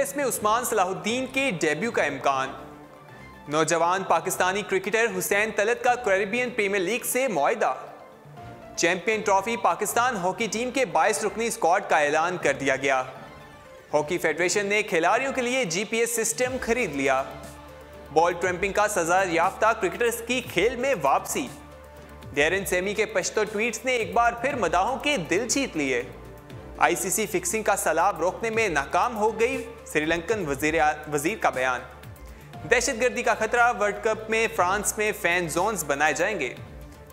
Test में उस्मान सलाहुद्दीन के debut का इम्कान। नौजवान पाकिस्तानी क्रिकेटर हुसैन तलत का कैरेबियन प्रीमियर लीग से मुआहदा। Champion trophy Pakistan hockey team के 22 रुकनी स्क्वाड का ऐलान कर दिया गया। हॉकी फेडरेशन ने खिलाड़ियों के लिए जीपीएस सिस्टम खरीद लिया। बॉल ट्रैंपिंग का सजा याफ्ता क्रिकेटर्स की खेल में वापसी। डेरन सेमी के पश्तो ट्वीट्स ने एक बार फिर मदाहों के दिल जीत लिए। आईसीसी फिक्सिंग का सैलाब रोकने में नाकाम हो गई, श्रीलंकन वजीर का बयान। दहशतगर्दी का खतरा, वर्ल्ड कप में फ्रांस में फैन जोन्स बनाए जाएंगे।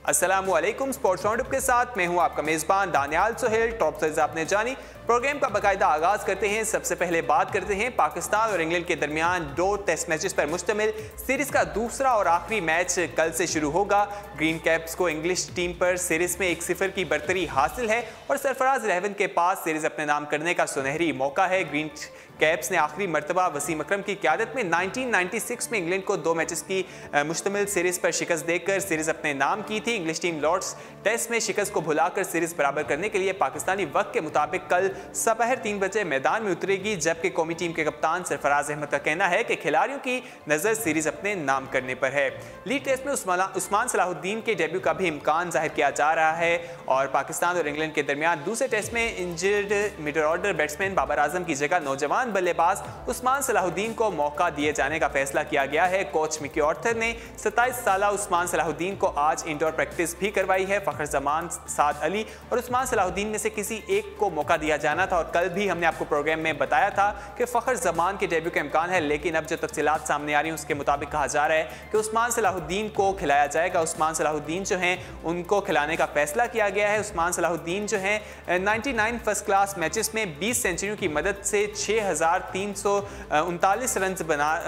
अस्सलामुअलैकुम, स्पोर्ट्स राउंडअप के साथ मैं हूं आपका मेजबान दानियाल सोहेल। टॉप से आपने जानी प्रोग्राम का बाकायदा आगाज करते हैं। सबसे पहले बात करते हैं पाकिस्तान और इंग्लैंड के दरमियान 2 टेस्ट मैचेस पर मुश्तमिल सीरीज का दूसरा और आखिरी मैच कल से शुरू होगा। ग्रीन कैप्स को इंग्लिश टीम पर सीरीज में 1-0 की बरतरी हासिल है और सरफराज रहवन के पास सीरीज अपने नाम करने का सुनहरी मौका है। ग्रीन कैप्स ने आखिरी मरतबा वसीम अकरम की क़यादत में 1996 में इंग्लैंड को 2 मैचेस की मुश्तमिल सीरीज पर शिकस्त देकर सीरीज अपने नाम की थी। इंग्लिश टीम लॉर्ड्स टेस्ट में शिकस्त को भुलाकर सीरीज बराबर करने के लिए पाकिस्तानी वक्त के मुताबिक कल दोपहर 3 बजे मैदान में उतरेगी, जबकि कौमी टीम के कप्तान सरफराज अहमद का कहना है कि खिलाड़ियों की नजर सीरीज अपने नाम करने पर है। लीग टेस्ट में उस्मान सलाहुद्दीन के डेब्यू का भी इम्कान जाहिर किया जा रहा है और पाकिस्तान और इंग्लैंड के दरमियान दूसरे टेस्ट में injured middle order batsman Babar Azam की जगह नौजवान बल्लेबाज उस्मान सलाहुद्दीन को मौका दिए जाने का फैसला किया गया है। कोच मिकी ऑर्थर ने 27 साल उस्मान सलाहुद्दीन को आज इंडोर प्रैक्टिस भी करवाई है। फखर जमान, साद अली और उस्मान सलाहुद्दीन में से किसी एक को मौका दिया जाना था और कल भी हमने आपको प्रोग्राम में बताया था कि फखर जमान के डेब्यू का इम्कान है, लेकिन अब जो तफसीलात सामने आ रही हैं उसके मुताबिक कहा जा रहा है कि उस्मान सलाहुद्दीन को खिलाया जाएगा। उस्मान सलाहुद्दीन जो हैं उनको खिलाने का फैसला किया गया है। उस्मान सलाहुद्दीन जो हैं 99 फर्स्ट क्लास मैचेस में 20 सेंचुरियों की मदद से 6339 रन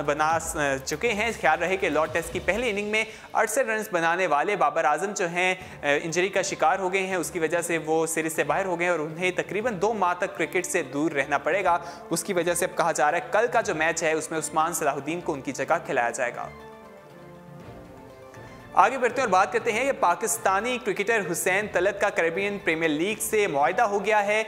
बना चुके हैं। ख्याल रहे कि लॉर्ड टेस्ट की पहली इनिंग में 68 रन बनाने वाले बाबर आजम जो हैं इंजरी का शिकार हो गए हैं, उसकी वजह से वो सीरीज से बाहर हो गए और उन्हें तकरीबन 2 माह तक क्रिकेट से दूर रहना पड़ेगा। उसकी वजह से अब कहा जा रहा है कल का जो मैच है उसमें उस्मान सलाहुद्दीन को उनकी जगह खिलाया जाएगा। आगे बढ़ते हैं और बात करते हैं कि पाकिस्तानी क्रिकेटर हुसैन तलत का कैरेबियन प्रीमियर लीग से मुआहदा हो गया है।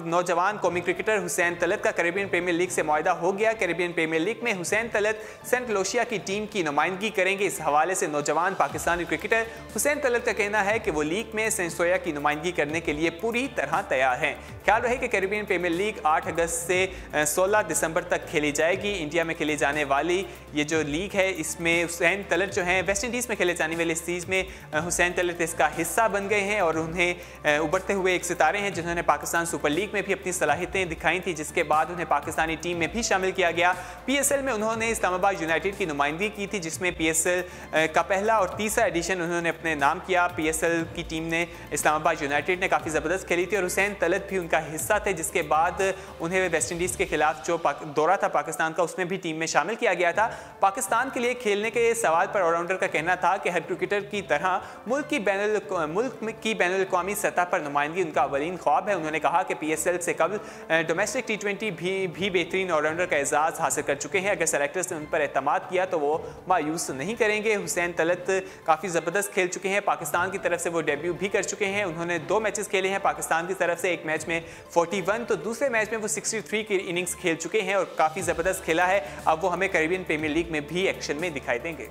नौजवान कौमी क्रिकेटर हुसैन तलत का कैरेबियन प्रीमियर लीग से मुआहदा हो गया। कैरेबियन प्रीमियर लीग में हुसैन तलत सेंट लुसिया की टीम की नुमाइंदगी करेंगे। इस हवाले से नौजवान पाकिस्तानी क्रिकेटर हुसैन तलत का कहना है कि वो लीग में सेंट लुसिया की नुमाइंदगी करने के लिए पूरी तरह तैयार हैं। ख्याल रहे कि कैरेबियन प्रीमियर लीग 8 अगस्त से 16 दिसंबर तक खेली जाएगी। इंडिया में खेली जाने वाली ये जो लीग है इसमें हुसैन तलत जो है वेस्ट इंडीज़ में खेले जाने वाले इस सीरीज में हुसैन तलत इसका हिस्सा बन गए हैं और उन्हें उभरते हुए एक सितारे हैं जिन्होंने पाकिस्तान सुपर लीग में भी अपनी सलाहियतें दिखाई थी, जिसके बाद उन्हें पाकिस्तानी टीम में भी शामिल किया गया। पीएसएल में उन्होंने इस्लामाबाद यूनाइटेड की नुमाइंदगी की थी, जिसमें पीएसएल का पहला और तीसरा एडिशन उन्होंने अपने नाम किया। पीएसएल की टीम ने इस्लामाबाद यूनाइटेड ने काफ़ी ज़बरदस्त खेली थी और हुसैन तलत भी उनका हिस्सा थे, जिसके बाद उन्हें वेस्ट इंडीज़ के खिलाफ जो दौरा था पाकिस्तान का उसमें भी टीम में शामिल किया गया था। पाकिस्तान के लिए खेलने के सवाल पर ऑलराउंडर का कहना था कि हर क्रिकेटर की तरह मुल्क की बैनुल-अक़वामी सतह पर नुमाइंदगी उनका अवलीन ख्वाब है। उन्होंने कहा कि पीएसएल से कबल डोमेस्टिक टी20 भी बेहतरीन ऑलराउंडर का एजाज़ हासिल कर चुके हैं। अगर सेलेक्टर्स ने उन पर एतमाद किया तो वो मायूस नहीं करेंगे। हुसैन तलत काफ़ी ज़बरदस्त खेल चुके हैं। पाकिस्तान की तरफ से वो डेब्यू भी कर चुके हैं। उन्होंने 2 मैचेस खेले हैं पाकिस्तान की तरफ से, एक मैच में 41 तो दूसरे मैच में वो 63 की इनिंग्स खेल चुके हैं और काफ़ी ज़बरदस्त खेला है। अब वो हमें कैरेबियन प्रीमियर लीग में भी एक्शन में दिखाई देंगे।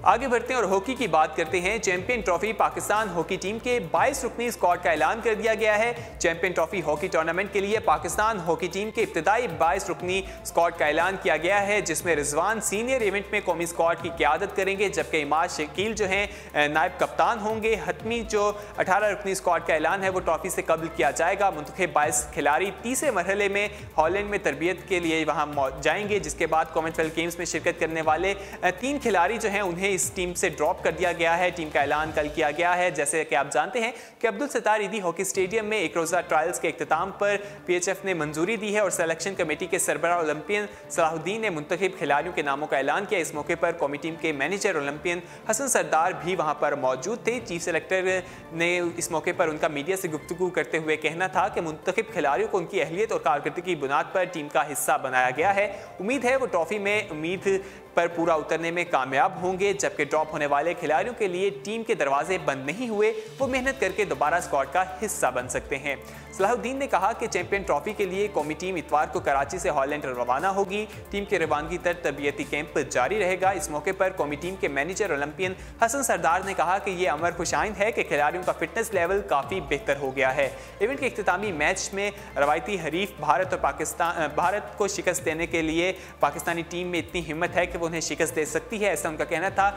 आगे बढ़ते हैं और हॉकी की बात करते हैं। Champion trophy Pakistan hockey team के 22 रुकनी स्क्वाड का ऐलान कर दिया गया है। चैंपियन ट्रॉफी हॉकी टूर्नामेंट के लिए पाकिस्तान हॉकी टीम के इब्तदाई 22 रुकनी स्क्वाड का ऐलान किया गया है, जिसमें रिजवान सीनियर इवेंट में कौमी स्क्वाड की क़यादत करेंगे, जबकि इमाद शकील जो हैं नायब कप्तान होंगे। हतमी जो 18 रुकनी स्क्वाड का ऐलान है वो ट्रॉफी से कबल किया जाएगा। मुंतखब 22 खिलाड़ी तीसरे मरहले में हॉलैंड में तरबियत के लिए वहाँ जाएंगे, जिसके बाद कॉमनवेल्थ गेम्स में शिरकत करने वाले 3 खिलाड़ी जो हैं उन्हें इस टीम से ड्रॉप कर दिया गया है। टीम का ऐलान कल किया गया है। जैसे कि आप जानते हैं कि अब्दुल सत्तार ईदी हॉकी स्टेडियम में एक रोज़ा ट्रायल्स के इख्तिताम पर पीएचएफ ने मंजूरी दी है और सिलेक्शन कमेटी के सरबराह ओलंपियन सलाहुद्दीन ने मुंतखब खिलाड़ियों के नामों का ऐलान किया। इस मौके पर कौमी टीम के मैनेजर ओलंपियन हसन सरदार भी वहां पर मौजूद थे। चीफ सेलेक्टर ने इस मौके पर उनका मीडिया से गुफ्तगू करते हुए कहना था कि मुंतखब खिलाड़ियों को उनकी अहलियत और कारकर्दगी की बुनियाद पर टीम का हिस्सा बनाया गया है। उम्मीद है वो ट्रॉफी में उम्मीद पर पूरा उतरने में कामयाब होंगे, जबकि ड्रॉप होने वाले खिलाड़ियों के लिए टीम के दरवाजे बंद नहीं हुए, वो मेहनत करके दोबारा स्क्वाड का हिस्सा बन सकते हैं। सलाहुद्दीन ने कहा कि चैंपियन ट्रॉफी के लिए कौमी टीम इतवार को कराची से हॉलैंड रवाना होगी। टीम के रवानगी तक तबीयती कैंप जारी रहेगा। इस मौके पर कौमी टीम के मैनेजर ओलंपियन हसन सरदार ने कहा कि ये अमर खुशाइंद है कि खिलाड़ियों का फिटनेस लेवल काफ़ी बेहतर हो गया है। इवेंट के इख्तितामी मैच में रवायती हरीफ भारत को शिकस्त देने के लिए पाकिस्तानी टीम में इतनी हिम्मत है कि वो उन्हें शिकस्त दे सकती है, ऐसा उनका कहना था।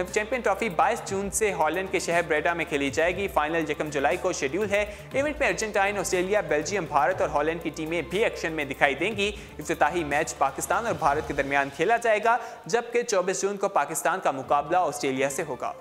चैंपियन ट्रॉफी 22 जून से हॉलैंड के शहर ब्रेडा में खेली जाएगी। फाइनल 1 जुलाई को शेड्यूल है। इवेंट में अर्जेंटाइन, ऑस्ट्रेलिया, बेल्जियम, भारत और हॉलैंड की टीमें भी एक्शन में दिखाई देंगी। इफ्तिताही मैच पाकिस्तान और भारत के दरमियान खेला जाएगा, जबकि 24 जून को पाकिस्तान का मुकाबला ऑस्ट्रेलिया से होगा।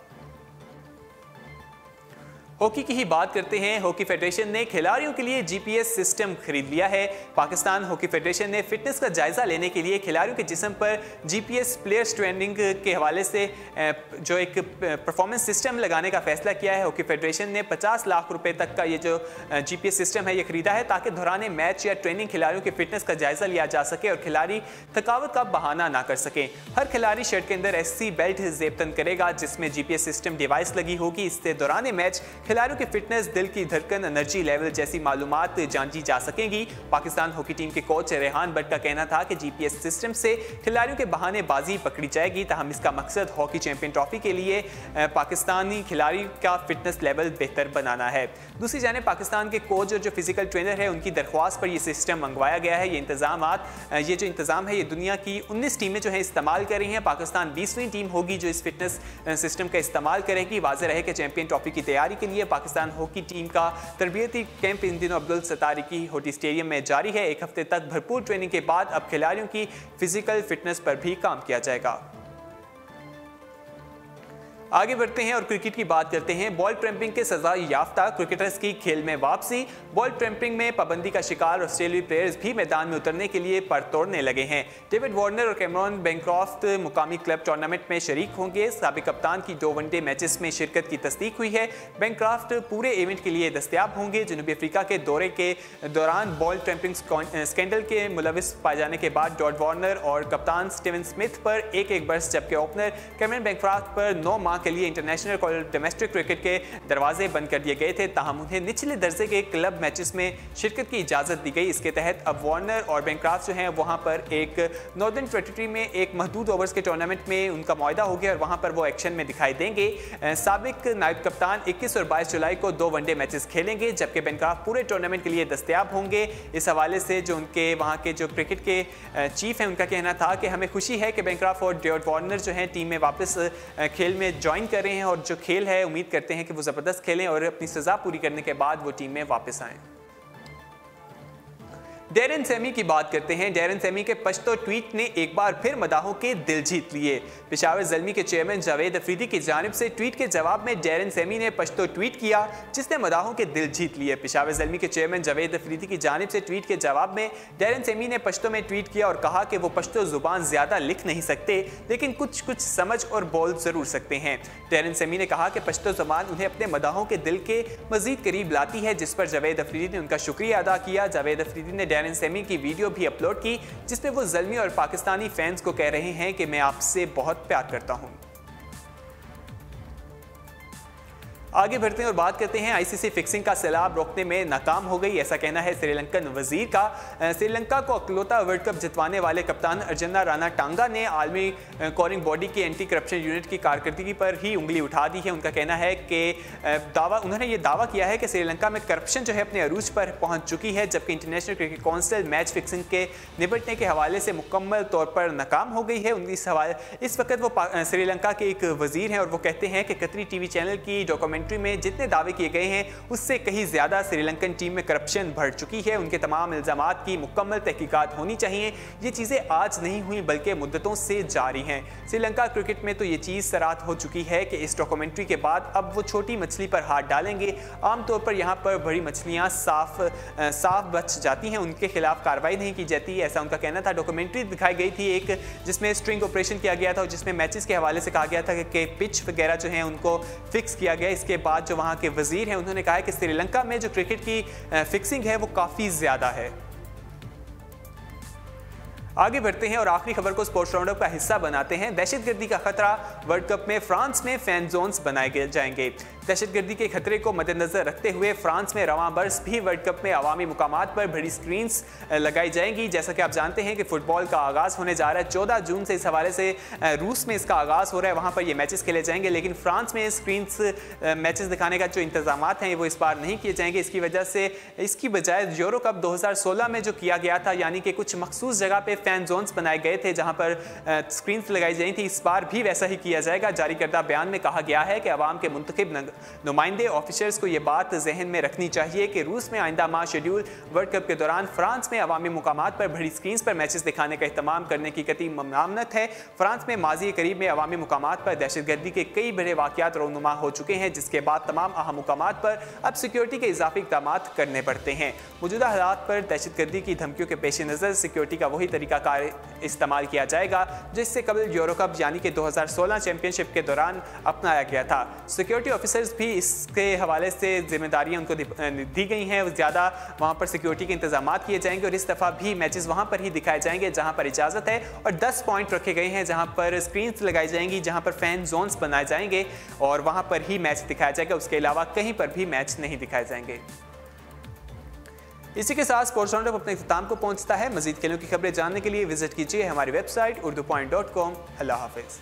हॉकी की ही बात करते हैं। हॉकी फेडरेशन ने खिलाड़ियों के लिए जीपीएस सिस्टम खरीद लिया है। पाकिस्तान हॉकी फेडरेशन ने फिटनेस का जायजा लेने के लिए खिलाड़ियों के जिस्म पर जीपीएस प्लेयर्स ट्रेनिंग के हवाले से जो एक परफॉर्मेंस सिस्टम लगाने का फैसला किया है। हॉकी फेडरेशन ने 50 लाख रुपए तक का ये जो जीपीएस सिस्टम है ये खरीदा है, ताकि दौरान मैच या ट्रेनिंग खिलाड़ियों की फिटनेस का जायजा लिया जा सके और खिलाड़ी थकावट का बहाना ना कर सके। हर खिलाड़ी शर्ट के अंदर एससी बेल्ट जेबतन करेगा, जिसमें जीपीएस सिस्टम डिवाइस लगी होगी। इससे दौरान मैच खिलाड़ियों की फिटनेस, दिल की धड़कन, एनर्जी लेवल जैसी मालूमात जांची जा सकेंगी। पाकिस्तान हॉकी टीम के कोच रेहान भट्ट का कहना था कि जीपीएस सिस्टम से खिलाड़ियों के बहानेबाजी पकड़ी जाएगी। ताहम इसका मकसद हॉकी चैंपियन ट्रॉफी के लिए पाकिस्तानी खिलाड़ी का फिटनेस लेवल बेहतर बनाना है। दूसरी जानिब पाकिस्तान के कोच और जो फिजिकल ट्रेनर है उनकी दरख्वास्त पर यह सिस्टम मंगवाया गया है। ये जो इंतजाम है ये दुनिया की 19 टीमें जो है इस्तेमाल कर रही हैं। पाकिस्तान 20वीं टीम होगी जो इस फिटनेस सिस्टम का इस्तेमाल करेगी। वाज़ेह रहे कि चैंपियन ट्रॉफी की तैयारी के लिए पाकिस्तान हॉकी टीम का तरबियती कैंप इन दिनों अब्दुल सत्तार की हॉकी स्टेडियम में जारी है। 1 हफ्ते तक भरपूर ट्रेनिंग के बाद अब खिलाड़ियों की फिजिकल फिटनेस पर भी काम किया जाएगा। आगे बढ़ते हैं और क्रिकेट की बात करते हैं। बॉल ट्रैंपिंग के सजा याफ्ता क्रिकेटर्स की खेल में वापसी। बॉल ट्रैंपिंग में पाबंदी का शिकार ऑस्ट्रेलियाई प्लेयर्स भी मैदान में उतरने के लिए पर तोड़ने लगे हैं। डेविड वार्नर और कैमरॉन बेंक्रॉफ्ट मुकामी क्लब टूर्नामेंट में शरीक होंगे। साबिक कप्तान की 2 वनडे मैचेस में शिरकत की तस्दीक हुई है। बेंक्रॉफ्ट पूरे इवेंट के लिए दस्तयाब होंगे। जनूबी अफ्रीका के दौरे के दौरान बॉल ट्रैंपिंग स्कैंडल के मुलविस पाए जाने के बाद डॉट वार्नर और कप्तान स्टीवन स्मिथ पर एक बर्स, जबकि ओपनर कैमरॉन बेंक्रॉफ्ट पर 9 माह के लिए इंटरनेशनल और डोमेस्टिक क्रिकेट के दरवाजे बंद कर दिए गए थे। ताहम उन्हें निचले दर्जे के क्लब मैचेस में शिरकत की इजाजत दी गई। इसके तहत अब वार्नर और बेंक्रॉफ्ट जो हैं वहां पर एक नॉर्दर्न टेरिटरी में एक महदूद ओवर्स के टूर्नामेंट में उनका मुआहदा हो गया और वहां पर वो एक्शन में दिखाई देंगे। साबिक नायब कप्तान 21 और 22 जुलाई को 2 वनडे मैचेस खेलेंगे, जबकि बेंक्रॉफ्ट पूरे टूर्नामेंट के लिए दस्तयाब होंगे। इस हवाले से जो उनके वहां के जो क्रिकेट के चीफ हैं उनका कहना था कि हमें खुशी है कि बेंक्रॉफ्ट और डॉट वार्नर जो हैं टीम में वापस खेल में ज्वाइन कर रहे हैं और जो खेल है उम्मीद करते हैं कि वो ज़बरदस्त खेलें और अपनी सज़ा पूरी करने के बाद वो टीम में वापस आएं। डैरेन सेमी की बात करते हैं। डैरेन सेमी के पश्तो ट्वीट ने एक बार फिर मदाहों के दिल जीत लिए। पेशावर ज़ल्मी के चेयरमैन जावेद अफरीदी की जानिब से ट्वीट के जवाब में डैरेन सेमी ने पश्तो ट्वीट किया, जिसने मदाहों के दिल जीत लिए। पेशावर ज़ल्मी के चेयरमैन जावेद अफरीदी की जानिब से ट्वीट के जवाब में डैरेन सेमी ने पश्तो में ट्वीट किया और कहा कि वो पश्तो ज़ुबान ज़्यादा लिख नहीं सकते, लेकिन कुछ समझ और बोल ज़रूर सकते हैं। डैरेन सेमी ने कहा कि पश्तो ज़ुबान उन्हें अपने मदाहों के दिल के मज़ीद करीब लाती है, जिस पर जावेद अफरीदी ने उनका शुक्रिया अदा किया। जावेद अफरीदी ने डैरेन सेमी की वीडियो भी अपलोड की, जिसमें वो ज़ल्मी और पाकिस्तानी फैंस को कह रहे हैं कि मैं आपसे बहुत प्यार करता हूं। आगे बढ़ते हैं और बात करते हैं आईसीसी फिक्सिंग का सैलाब रोकने में नाकाम हो गई, ऐसा कहना है श्रीलंकन वजीर का। श्रीलंका को अकलौता वर्ल्ड कप जितवाने वाले कप्तान अर्जुना राणा टांगा ने आलमी कोरिंग बॉडी की एंटी करप्शन यूनिट की कारकर्दगी पर ही उंगली उठा दी है। उनका कहना है कि उन्होंने ये दावा किया है कि श्रीलंका में करप्शन जो है अपने अरूज पर पहुंच चुकी है, जबकि international cricket council match fixing के निपटने के हवाले से मुकम्मल तौर पर नाकाम हो गई है। इस वक्त वो श्रीलंका के एक वजीर हैं और वो कहते हैं कि कतरी टीवी चैनल की डॉक्यूमेंट्री में जितने दावे किए गए हैं उससे कहीं ज्यादा श्रीलंकन टीम में करप्शन बढ़ चुकी है। उनके तमाम इल्जामात की मुकम्मल तहकीकात होनी चाहिए। ये चीजें आज नहीं हुई बल्कि मुद्दतों से जारी हैं। श्रीलंका क्रिकेट में तो ये चीज सराहत हो चुकी है कि इस डॉक्यूमेंट्री के बाद अब वो छोटी मछली पर हाथ डालेंगे। आमतौर पर यहाँ पर बड़ी मछलियाँ साफ बच जाती हैं, उनके खिलाफ कार्रवाई नहीं की जाती, ऐसा उनका कहना था। डॉक्यूमेंट्री दिखाई गई थी एक, जिसमें स्ट्रिंग ऑपरेशन किया गया था और जिसमें मैचेस के हवाले से कहा गया था कि पिच वगैरह जो है उनको फिक्स किया गया। इसके बाद जो वहाँ के वजीर हैं उन्होंने कहा है कि श्रीलंका में जो क्रिकेट की फिक्सिंग है वो काफ़ी ज़्यादा है। आगे बढ़ते हैं और आखिरी खबर को स्पोर्ट्स राउंडअप का हिस्सा बनाते हैं। दहशतगर्दी का खतरा, वर्ल्ड कप में फ्रांस में फैन जोन्स बनाए जाएंगे। दहशतगर्दी के खतरे को मद्देनजर रखते हुए फ्रांस में रवां बरस भी वर्ल्ड कप में अवामी मुकामात पर बड़ी स्क्रीन्स लगाई जाएंगी। जैसा कि आप जानते हैं कि फुटबॉल का आगाज़ होने जा रहा है 14 जून से। इस हवाले से रूस में इसका आगाज़ हो रहा है, वहाँ पर ये मैचेस खेले जाएंगे, लेकिन फ्रांस में स्क्रीन्स मैचेस दिखाने का जो इंतजाम हैं वो इस बार नहीं किए जाएंगे। इसकी वजह से इसकी बजाय यूरो कप 2016 में जो किया गया था, यानी कि कुछ मखसूस जगह पे फैन जोन्स बनाए गए थे जहां पर स्क्रीन्स लगाई जाती थी, इस बार भी वैसा ही किया जाएगा। जारी करदा बयान में कहा गया है कि अवाम के मुंतखब नुमाइंदे ऑफिसर्स को यह बात जहन में रखनी चाहिए कि रूस में आइंदा माह शेड्यूल वर्ल्ड कप के दौरान फ्रांस में अवामी मुकामात पर बड़ी स्क्रीन पर मैचेस दिखाने का इहतमाम करने की कतई ममनामत है। फ्रांस में माजी करीब में अवामी मुकामात पर दहशतगर्दी के कई बड़े वाक़यात रोनुमा हो चुके हैं, जिसके बाद तमाम अहम मुकामात पर अब सिक्योरिटी के इजाफी इक़दाम करने पड़ते हैं। मौजूदा हालात पर दहशतगर्दी की धमकियों के पेश नज़र सिक्योरिटी का वही तरीकाकार इस्तेमाल किया जाएगा जिससे कबल यूरो कप यानी कि 2016 चैंपियनशिप के दौरान अपनाया गया था। सिक्योरिटी ऑफिसर्स भी इसके हवाले से जिम्मेदारियां उनको दी गई हैं, ज़्यादा वहाँ पर सिक्योरिटी के इंतजाम किए जाएंगे और इस दफ़ा भी मैचेस वहाँ पर ही दिखाए जाएंगे जहाँ पर इजाज़त है, और 10 पॉइंट रखे गए हैं जहाँ पर स्क्रीन्स लगाई जाएंगी, जहाँ पर फैन जोन्स बनाए जाएंगे और वहाँ पर ही मैच दिखाया जाएगा। उसके अलावा कहीं पर भी मैच नहीं दिखाए जाएंगे। इसी के साथ स्पोर्ट्स राउंडअप अपने इख्तिताम को पहुंचता है। मजीद खेलों की खबरें जानने के लिए विजिट कीजिए हमारी वेबसाइट urdupoint.com। अल्लाह हाफिज़।